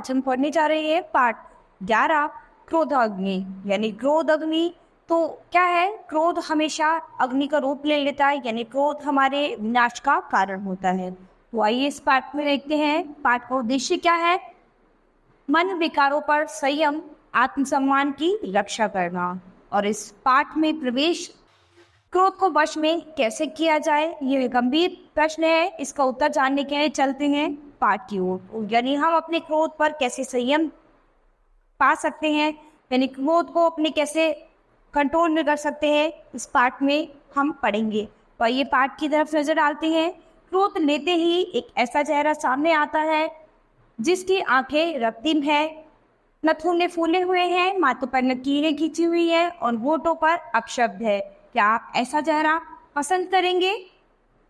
आज हम पढ़ने जा रहे हैं पाठ 11 क्रोधाग्नि यानी क्रोध अग्नि। तो क्या है, क्रोध हमेशा अग्नि का रूप ले लेता है, यानी क्रोध हमारे विनाश का कारण होता है। तो आइए इस पाठ में देखते हैं। पाठ का उद्देश्य क्या है? मन विकारों पर संयम, आत्मसम्मान की रक्षा करना। और इस पाठ में प्रवेश क्रोध को वश में कैसे किया जाए, ये गंभीर प्रश्न है। इसका उत्तर जानने के लिए चलते हैं पाठ की ओर, यानी हम अपने क्रोध पर कैसे संयम पा सकते हैं, यानी क्रोध को अपने कैसे कंट्रोल में कर सकते हैं, इस पाठ में हम पढ़ेंगे। तो ये पाठ की तरफ नजर डालते हैं। क्रोध लेते ही एक ऐसा चेहरा सामने आता है जिसकी आंखें रक्तिम है, नथुने फूले हुए हैं, माथों पर लकीरें खींची हुई है और होठों पर अपशब्द है। क्या आप ऐसा चेहरा पसंद करेंगे?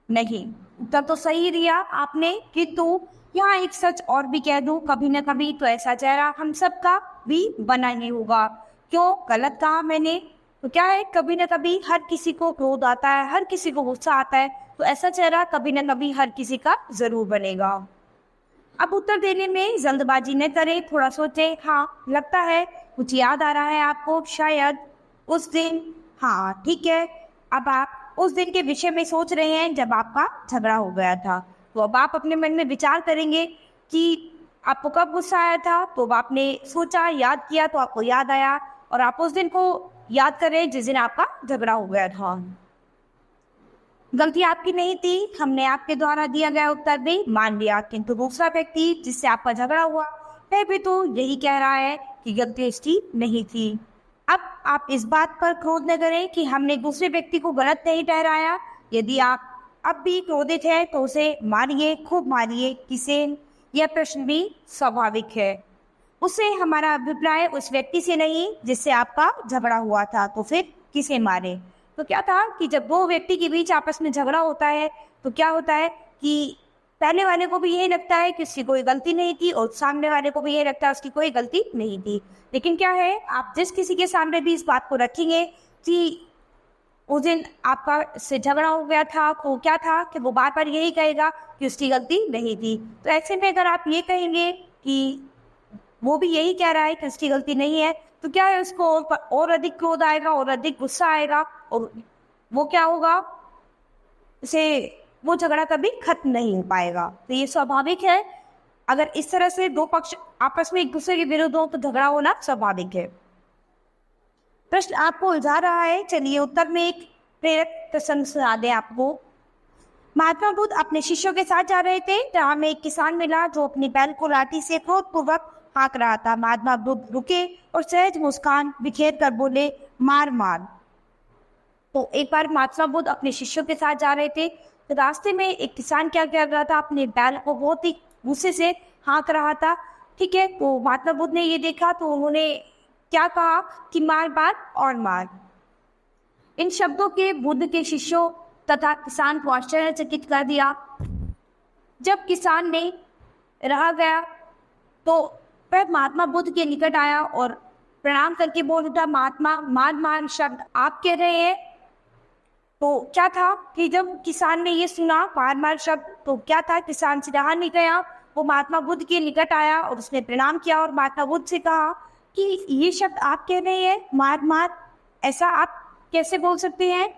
नहीं। उत्तर तो सही दिया आपने, किंतु यहाँ एक सच और भी कह दूं, कभी न कभी तो ऐसा चेहरा हम सबका भी बना ही होगा। क्यों गलत कहा मैंने? तो क्या है, कभी न कभी हर किसी को क्रोध आता है, हर किसी को गुस्सा आता है, तो ऐसा चेहरा कभी न कभी हर किसी का जरूर बनेगा। अब उत्तर देने में जल्दबाजी न करें, थोड़ा सोचें। हाँ, लगता है कुछ याद आ रहा है आपको, शायद उस दिन। हाँ ठीक है, अब आप उस दिन के विषय में सोच रहे हैं जब आपका झगड़ा हो गया था। तो अब आप अपने मन में विचार करेंगे कि आपको कब गुस्सा आया था। तो अब आपने सोचा, याद किया, तो आपको याद आया और आप उस दिन को याद कर रहे हैं जिस दिन आपका झगड़ा हो गया था। गलती आपकी नहीं थी, हमने आपके द्वारा दिया गया उत्तर भी मान लिया, किंतु दूसरा व्यक्ति जिससे आपका झगड़ा हुआ वह भी तो यही कह रहा है कि गलती इसकी नहीं थी। अब आप इस बात पर क्रोध न करें कि हमने दूसरे व्यक्ति को गलत नहीं ठहराया। यदि आप अब भी क्रोधित है तो उसे मारिए, खूब मारिए। किसे? यह प्रश्न भी स्वाभाविक है। उससे हमारा अभिप्राय उस व्यक्ति से नहीं जिससे आपका झगड़ा हुआ था, तो फिर किसे मारे? तो क्या था कि जब दो व्यक्ति के बीच आपस में झगड़ा होता है तो क्या होता है कि पहले वाले को भी यही लगता है कि उसकी कोई गलती नहीं थी और सामने वाले को भी यही लगता है उसकी कोई गलती नहीं थी। लेकिन क्या है, आप जिस किसी के सामने भी इस बात को रखेंगे कि उस दिन आपका से झगड़ा हो गया था, तो क्या था कि वो बार बार यही कहेगा कि उसकी गलती नहीं थी। तो ऐसे में अगर आप ये कहेंगे कि वो भी यही कह रहा है कि उसकी गलती नहीं है, तो क्या है, उसको और अधिक क्रोध आएगा और अधिक गुस्सा आएगा और वो क्या होगा, उसे वो झगड़ा कभी खत्म नहीं हो पाएगा। तो ये स्वाभाविक है, अगर इस तरह से दो पक्ष आपस में एक दूसरे के विरुद्ध हो तो झगड़ा होना स्वाभाविक है। प्रश्न आपको उलझा रहा है, चलिए उत्तर में एक प्रेरक प्रसंग सुना दें आपको। महात्मा बुद्ध अपने शिष्यों के साथ जा रहे थे, जहाँ में एक किसान मिला जो अपनी बैल को लाठी से क्रोधपूर्वक हाँक रहा था। महात्मा बुद्ध रुके और सहज मुस्कान बिखेर कर बोले, मार मार। तो एक बार महात्मा बुद्ध अपने शिष्यों के साथ जा रहे थे, तो रास्ते में एक किसान क्या कर रहा था, अपने बैल को बहुत ही गुस्से से हाँक रहा था। ठीक है, तो महात्मा बुद्ध ने ये देखा तो उन्होंने क्या कहा कि मार मार और मार। इन शब्दों के बुद्ध के शिष्यों तथा किसान को आश्चर्यचकित कर दिया। जब किसान ने रहा गया तो वह महात्मा बुद्ध के निकट आया और प्रणाम करके बोल उठा, महात्मा, मार मार शब्द आप कह रहे हैं? तो क्या था कि जब किसान ने ये सुना मार मार शब्द, तो क्या था, किसान से रहा नहीं गया, वो महात्मा बुद्ध के निकट आया और उसने प्रणाम किया और महात्मा बुद्ध से कहा कि ये शब्द आप कह रहे हैं, मार मार, ऐसा आप कैसे बोल सकते हैं?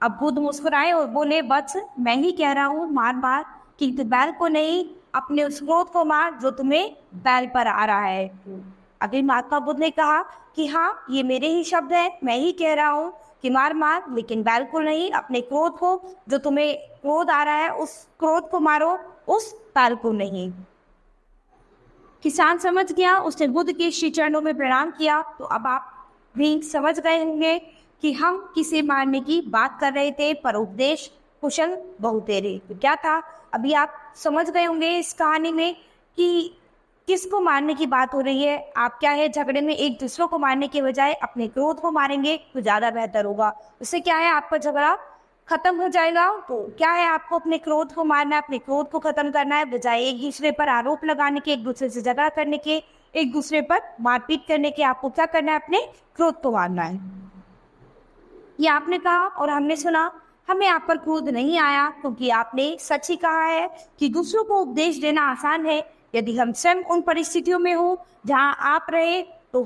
अब बुद्ध मुस्कुराए और बोले, वत्स, मैं ही कह रहा हूँ मार मार, कि तू बैल को नहीं, अपने उस क्रोध को मार जो तुम्हें बैल पर आ रहा है। अभी महात्मा बुद्ध ने कहा कि हाँ, ये मेरे ही शब्द है, मैं ही कह रहा हूँ कि मार मार, लेकिन बैल को नहीं, अपने क्रोध को, जो तुम्हें क्रोध आ रहा है उस क्रोध को मारो, उस बैल को नहीं। किसान समझ गया, उसने बुद्ध के श्री चरणों में प्रणाम किया। तो अब आप भी समझ गए होंगे कि हम किसे मारने की बात कर रहे थे, पर उपदेश कुशल बहुतेरे। तो क्या था, अभी आप समझ गए होंगे इस कहानी में कि किसको मारने की बात हो रही है। आप क्या है, झगड़े में एक दूसरे को मारने के बजाय अपने क्रोध को मारेंगे तो ज़्यादा बेहतर होगा। उससे क्या है, आपका झगड़ा खत्म हो जाएगा। तो क्या है, आपको अपने क्रोध को मारना है, अपने क्रोध को खत्म करना है, बजाय एक दूसरे पर आरोप लगाने के, एक दूसरे से झगड़ा करने के, एक दूसरे पर मारपीट करने के। आपको क्या करना है, अपने क्रोध को मारना है। ये आपने कहा और हमने सुना, हमें आप पर क्रोध नहीं आया, क्योंकि आपने सच ही कहा है कि दूसरों को उपदेश देना आसान है यदि हम स्वयं उन परिस्थितियों में हो जहाँ आप रहे तो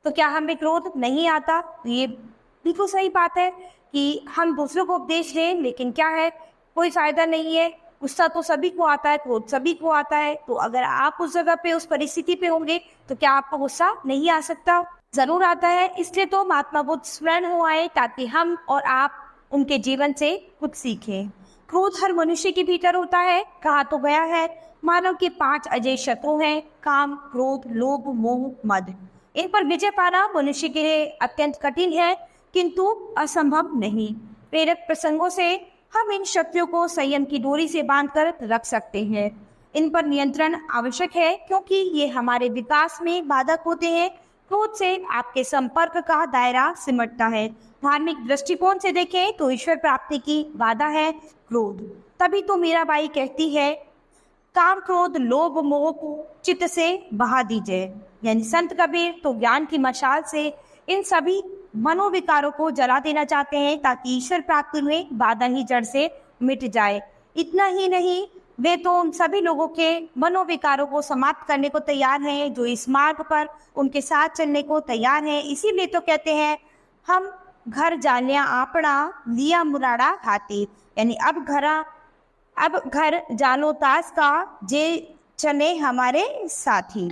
क्या हमें क्रोध नहीं आता? तो ये बिल्कुल सही बात है कि हम दूसरों को उपदेश दें, लेकिन क्या है, कोई फायदा नहीं है। गुस्सा तो सभी को आता है, क्रोध सभी को आता है। तो अगर आप उस जगह पे, उस परिस्थिति पे होंगे तो क्या आपको गुस्सा नहीं आ सकता? जरूर आता है। इसलिए तो महात्मा बुद्ध स्वर्ण हो आए ताकि हम और आप उनके जीवन से कुछ सीखें। क्रोध हर मनुष्य के भीतर होता है। कहा तो गया है, मानव के 5 अजय शत्रु हैं, काम, क्रोध, लोभ, मोह, मद। इन पर विजय पाना मनुष्य के लिए अत्यंत कठिन है, किंतु असंभव नहीं। प्रेरक प्रसंगों से हम इन शक्तियों को संयम की डोरी से बांधकर रख सकते हैं। इन पर नियंत्रण आवश्यक है, क्योंकि ये हमारे विकास में बाधक होते हैं। क्रोध से आपके संपर्क का दायरा सिमटता है। धार्मिक दृष्टिकोण से देखें तो ईश्वर प्राप्ति की बाधा है क्रोध। तभी तो मीराबाई कहती है, काम, क्रोध, लोभ, मोह को चित्त से बहा दीजिए। यानी संत कबीर तो ज्ञान की मशाल से इन सभी मनोविकारों को जला देना चाहते हैं, ताकि ईश्वर प्राप्ति में बाधा ही जड़ से मिट जाए। इतना ही नहीं, वे तो उन सभी लोगों के मनोविकारों को समाप्त करने को तैयार हैं जो इस मार्ग पर उनके साथ चलने को तैयार हैं। इसीलिए तो कहते हैं, हम घर जालिया आपड़ा लिया मुराड़ा हाथी। यानी अब घर जानो तास का, जे चले हमारे साथी।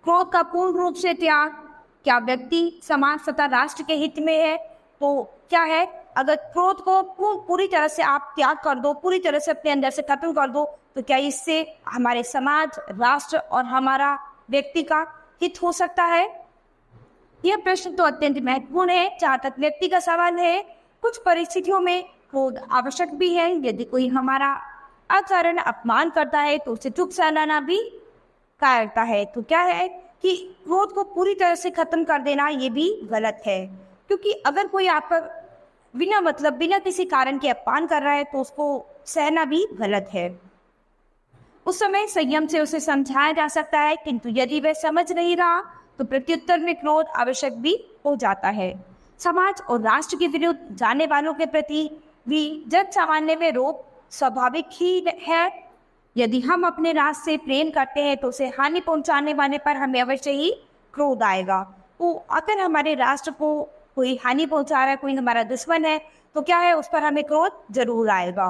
क्रोध का पूर्ण रूप से त्याग क्या व्यक्ति, समाज तथा राष्ट्र के हित में है? तो क्या है, अगर क्रोध को पूरी तरह से आप त्याग कर दो, पूरी तरह से अपने अंदर से खत्म कर दो, तो क्या इससे हमारे समाज, राष्ट्र और हमारा व्यक्ति का हित हो सकता है? यह प्रश्न तो अत्यंत महत्वपूर्ण है। जहाँ तक व्यक्ति का सवाल है, कुछ परिस्थितियों में क्रोध आवश्यक भी है। यदि कोई हमारा अकारण अपमान करता है तो उसे चुप सहलाना भी कायरता है। तो क्या है कि क्रोध को पूरी तरह से खत्म कर देना ये भी गलत है, क्योंकि अगर कोई आप पर बिना मतलब, बिना किसी कारण के अपमान कर रहा है तो उसको सहना भी गलत है। उस समय संयम से उसे समझाया जा सकता है, किंतु यदि वह समझ नहीं रहा तो प्रत्युत्तर में क्रोध आवश्यक भी हो जाता है। समाज और राष्ट्र के विरुद्ध जाने वालों के प्रति भी जन सामान्य में रोब स्वाभाविक ही है। यदि हम अपने राष्ट्र से प्रेम करते हैं तो उसे हानि पहुंचाने वाले पर हमें अवश्य ही क्रोध आएगा। तो अगर हमारे राष्ट्र को कोई हानि पहुंचा रहा है, कोई हमारा दुश्मन है, तो क्या है, उस पर हमें क्रोध जरूर आएगा।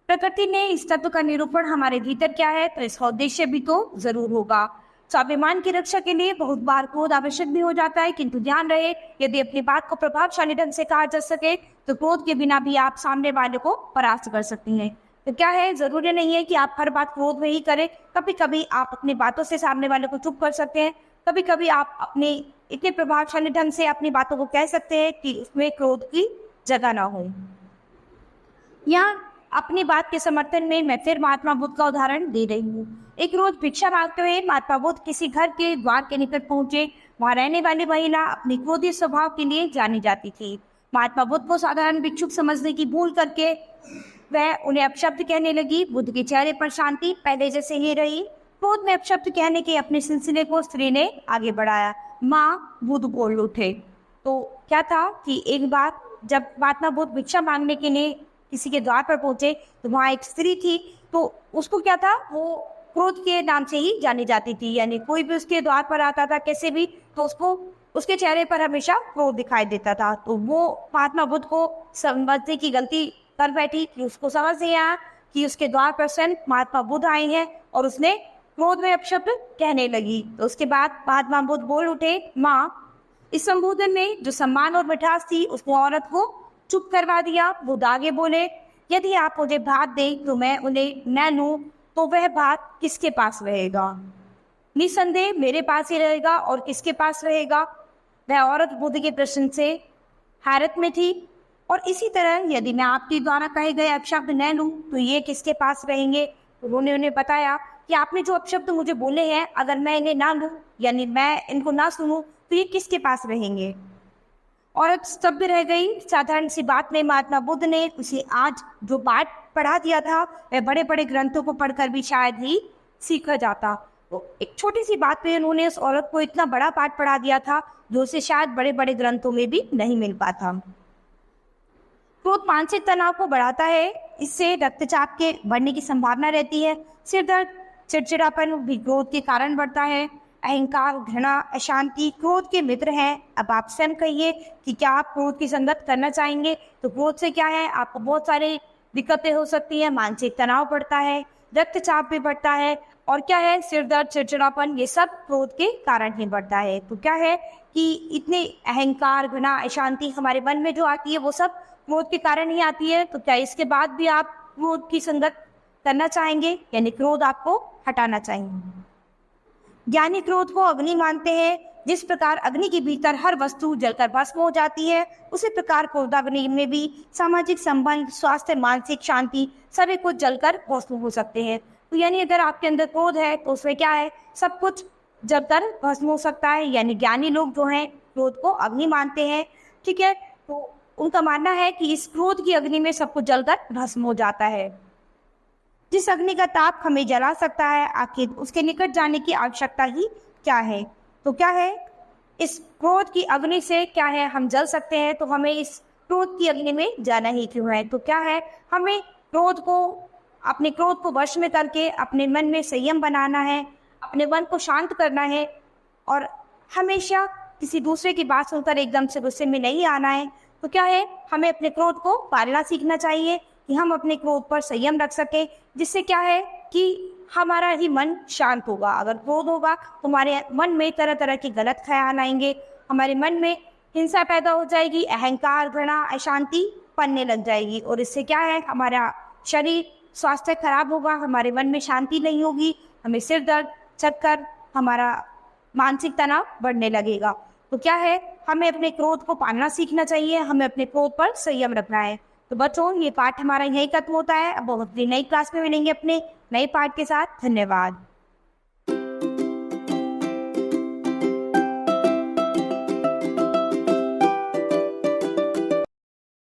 प्रकृति ने इस तत्व का निरूपण हमारे भीतर क्या है, तो इसका उद्देश्य भी तो जरूर होगा। स्वाभिमान की रक्षा के लिए बहुत बार क्रोध आवश्यक भी हो जाता है, किंतु ध्यान रहे, यदि अपनी बात को प्रभावशाली ढंग से कहा जा सके तो क्रोध के बिना भी आप सामने वाले को परास्त कर सकती हैं। तो क्या है, जरूरी नहीं है कि आप हर बात क्रोध में ही करें। कभी कभी आप अपनी बातों से सामने वाले को चुप कर सकते हैं। कभी कभी आप अपने इतने प्रभावशाली ढंग से अपनी बातों को कह सकते हैं कि उसमें क्रोध की जगह ना हो। यहाँ अपनी बात के समर्थन में मैं फिर महात्मा बुद्ध का उदाहरण दे रही हूँ। एक रोज भिक्षा मांगते हुए महात्मा बुद्ध किसी घर के द्वार के निकट पहुंचे। वहां रहने वाली महिला अपनी क्रोधी स्वभाव के लिए जानी जाती थी। महात्मा बुद्ध को साधारण भिक्षुक समझने की भूल करके वह उन्हें अपशब्द कहने लगी। बुद्ध के चेहरे पर शांति पहले जैसे ही रही। क्रोध में अपशब्द कहने के अपने सिलसिले को स्त्री ने आगे बढ़ाया। माँ, बुद्ध बोल उठे। तो क्या था कि एक बार जब महात्मा बुद्ध भिक्षा मांगने के लिए किसी के द्वार पर पहुंचे तो वहाँ एक स्त्री थी। तो उसको क्या था, वो क्रोध के नाम से ही जानी जाती थी। यानी कोई भी उसके द्वार पर आता था कैसे भी, तो उसको उसके चेहरे पर हमेशा क्रोध दिखाई देता था। तो वो महात्मा बुद्ध को समझने की गलती कर बैठी कि उसको समझ नहीं आया कि उसके द्वार पर स्वयं महात्मा बुद्ध आए हैं और उसने क्रोध में अपशब्द कहने लगी। तो उसके बाद महात्मा बुद्ध बोल उठे, माँ। इस संबोधन में जो सम्मान और मिठास थी उसने औरत को चुप करवा दिया। बुद्ध आगे बोले, यदि आप मुझे भात दें तो मैं उन्हें न लूं तो वह भात किसके पास रहेगा? निसंदेह मेरे पास ही रहेगा। और किसके पास रहेगा? वह औरत बुद्ध के प्रश्न से हैरत में थी। और इसी तरह यदि मैं आपके द्वारा कहे गए अपशब्द न लूं तो ये किसके पास रहेंगे? उन्होंने उन्हें बताया कि आपने जो अपशब्द मुझे बोले हैं, अगर मैं इन्हें ना लूं यानी मैं इनको ना सुनूं तो ये किसके पास रहेंगे? औरत स्तब्ध रह गई। साधारण सी बात में महात्मा बुद्ध ने उसे आज जो पाठ पढ़ा दिया था वह बड़े बड़े ग्रंथों को पढ़कर भी शायद ही सीखा जाता। तो एक छोटी सी बात पे उन्होंने उस औरत को इतना बड़ा पाठ पढ़ा दिया था जो उसे शायद बड़े बड़े ग्रंथों में भी नहीं मिल पाता। क्रोध मानसिक तनाव को बढ़ाता है। इससे रक्तचाप के बढ़ने की संभावना रहती है। सिर दर्द, चिड़चिड़ापन भी क्रोध के कारण बढ़ता है। अहंकार, घृणा, अशांति क्रोध के मित्र हैं। अब आप स्वयं कहिए कि क्या आप क्रोध की संगत करना चाहेंगे? तो क्रोध से क्या है, आपको बहुत सारे दिक्कतें हो सकती हैं, मानसिक तनाव बढ़ता है, रक्तचाप भी बढ़ता है, और क्या है, सिर दर्द, चिड़चिड़ापन, ये सब क्रोध के कारण ही बढ़ता है। तो क्या है कि इतने अहंकार, घृणा, अशांति हमारे मन में जो आती है वो सब क्रोध के कारण ही आती है। तो क्या इसके बाद भी आप क्रोध की संगत करना चाहेंगे, यानी क्रोध आपको हटाना चाहेंगे? ज्ञानी क्रोध को अग्नि मानते हैं। जिस प्रकार अग्नि के भीतर हर वस्तु जलकर भस्म हो जाती है, उसी प्रकार क्रोधाग्नि में भी सामाजिक संबंध, स्वास्थ्य, मानसिक शांति सभी कुछ जलकर भस्म हो सकते हैं। तो यानी अगर आपके अंदर क्रोध है तो उसमें क्या है, सब कुछ जलकर भस्म हो सकता है। यानी ज्ञानी लोग जो हैं क्रोध को अग्नि मानते हैं। ठीक है, तो उनका मानना है कि इस क्रोध की अग्नि में सब कुछ जलकर भस्म हो जाता है। जिस अग्नि का ताप हमें जला सकता है, आखिर उसके निकट जाने की आवश्यकता ही क्या है? तो क्या है, इस क्रोध की अग्नि से क्या है, हम जल सकते हैं, तो हमें इस क्रोध की अग्नि में जाना ही क्यों है? तो क्या है, हमें अपने क्रोध को वश में करके अपने मन में संयम बनाना है, अपने मन को शांत करना है, और हमेशा किसी दूसरे की बात सुनकर एकदम से गुस्से में नहीं आना है। तो क्या है, हमें अपने क्रोध को पालना सीखना चाहिए कि हम अपने क्रोध पर संयम रख सके, जिससे क्या है कि हमारा ही मन शांत होगा। अगर क्रोध होगा तो हमारे मन में तरह तरह के गलत ख्याल आएंगे, हमारे मन में हिंसा पैदा हो जाएगी, अहंकार, घृणा, अशांति पनने लग जाएगी, और इससे क्या है, हमारा शरीर स्वास्थ्य खराब होगा, हमारे मन में शांति नहीं होगी, हमें सिर दर्द, चक्कर, हमारा मानसिक तनाव बढ़ने लगेगा। तो क्या है, हमें अपने क्रोध को पालना सीखना चाहिए, हमें अपने क्रोध पर संयम रखना है। तो बच्चों, ये पाठ हमारा यही खत्म होता है। अब हम अपनी नई क्लास में मिलेंगे अपने नए पाठ के साथ। धन्यवाद।